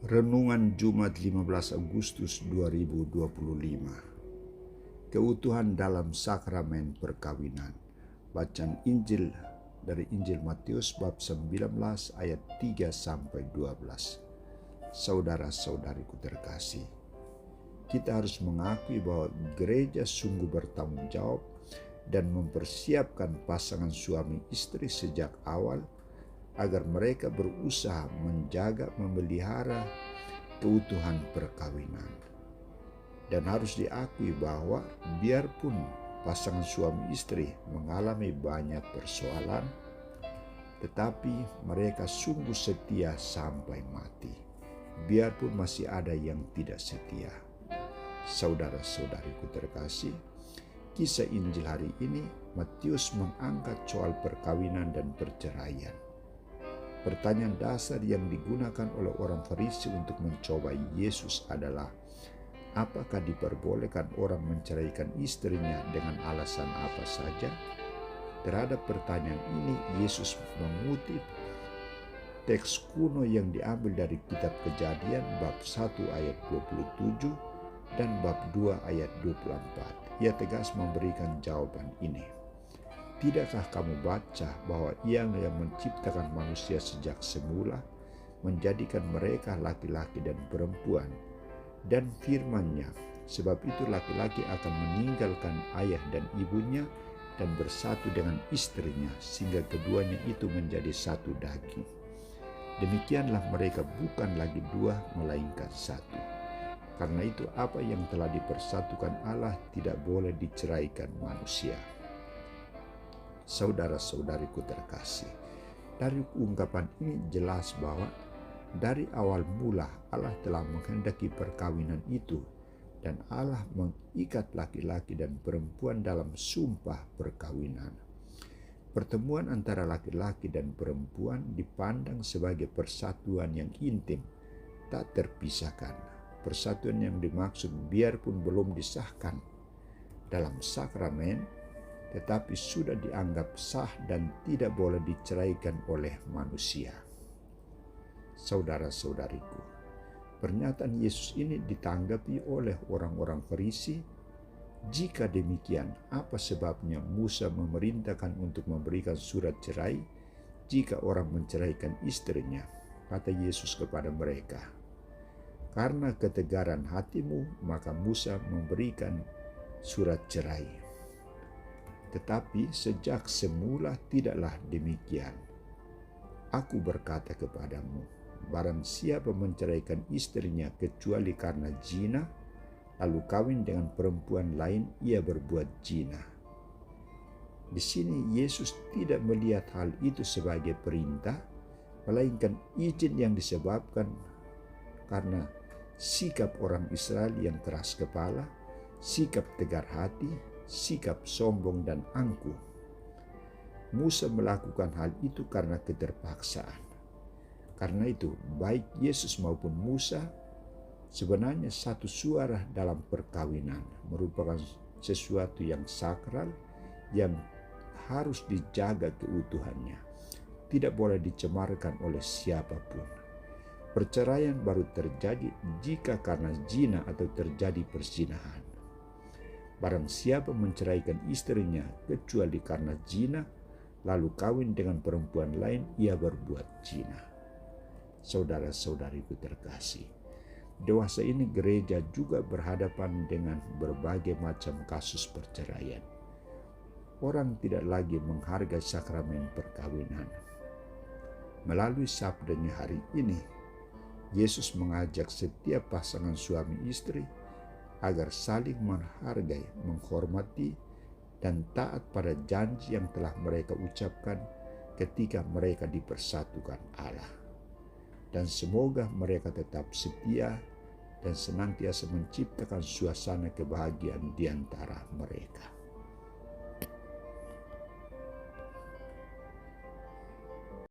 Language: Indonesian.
Renungan Jumat 15 Agustus 2025. Keutuhan dalam sakramen perkawinan. Bacaan Injil dari Injil Matius bab 19 ayat 3 sampai 12. Saudara-saudariku terkasih, kita harus mengakui bahwa gereja sungguh bertanggung jawab dan mempersiapkan pasangan suami istri sejak awal agar mereka berusaha menjaga, memelihara keutuhan perkawinan. Dan harus diakui bahwa biarpun pasangan suami istri mengalami banyak persoalan, tetapi mereka sungguh setia sampai mati, biarpun masih ada yang tidak setia. Saudara-saudariku terkasih, kisah Injil hari ini Matius mengangkat soal perkawinan dan perceraian. Pertanyaan dasar yang digunakan oleh orang Farisi untuk mencobai Yesus adalah, apakah diperbolehkan orang menceraikan istrinya dengan alasan apa saja? Terhadap pertanyaan ini, Yesus mengutip teks kuno yang diambil dari kitab Kejadian bab 1 ayat 27 dan bab 2 ayat 24. Ia tegas memberikan jawaban ini. Tidakkah kamu baca bahwa Ia yang menciptakan manusia sejak semula, menjadikan mereka laki-laki dan perempuan, dan firman-Nya, sebab itu laki-laki akan meninggalkan ayah dan ibunya dan bersatu dengan istrinya, sehingga keduanya itu menjadi satu daging. Demikianlah mereka bukan lagi dua, melainkan satu. Karena itu apa yang telah dipersatukan Allah tidak boleh diceraikan manusia. Saudara-saudariku terkasih, dari ungkapan ini jelas bahwa dari awal mula Allah telah menghendaki perkawinan itu, dan Allah mengikat laki-laki dan perempuan dalam sumpah perkawinan. Pertemuan antara laki-laki dan perempuan dipandang sebagai persatuan yang intim, tak terpisahkan. Persatuan yang dimaksud biarpun belum disahkan dalam sakramen, tetapi sudah dianggap sah dan tidak boleh diceraikan oleh manusia. Saudara-saudariku, pernyataan Yesus ini ditanggapi oleh orang-orang Farisi. Jika demikian, apa sebabnya Musa memerintahkan untuk memberikan surat cerai jika orang menceraikan istrinya? Kata Yesus kepada mereka, karena ketegaran hatimu, maka Musa memberikan surat cerai. Tetapi sejak semula tidaklah demikian. Aku berkata kepadamu, barang siapa menceraikan istrinya kecuali karena zina, lalu kawin dengan perempuan lain, ia berbuat zina. Di sini Yesus tidak melihat hal itu sebagai perintah, melainkan izin yang disebabkan karena sikap orang Israel yang keras kepala, sikap tegar hati, sikap sombong dan angkuh. Musa melakukan hal itu karena keterpaksaan. Karena itu, baik Yesus maupun Musa sebenarnya satu suara dalam perkawinan, merupakan sesuatu yang sakral yang harus dijaga keutuhannya, tidak boleh dicemarkan oleh siapapun. Perceraian baru terjadi jika karena zina atau terjadi perzinahan. Barang siapa menceraikan istrinya kecuali karena zina, lalu kawin dengan perempuan lain, ia berbuat zina. Saudara-saudariku terkasih, dewasa ini gereja juga berhadapan dengan berbagai macam kasus perceraian. Orang tidak lagi menghargai sakramen perkawinan. Melalui sabdanya hari ini, Yesus mengajak setiap pasangan suami istri agar saling menghargai, menghormati, dan taat pada janji yang telah mereka ucapkan ketika mereka dipersatukan Allah. Dan semoga mereka tetap setia dan senantiasa menciptakan suasana kebahagiaan di antara mereka.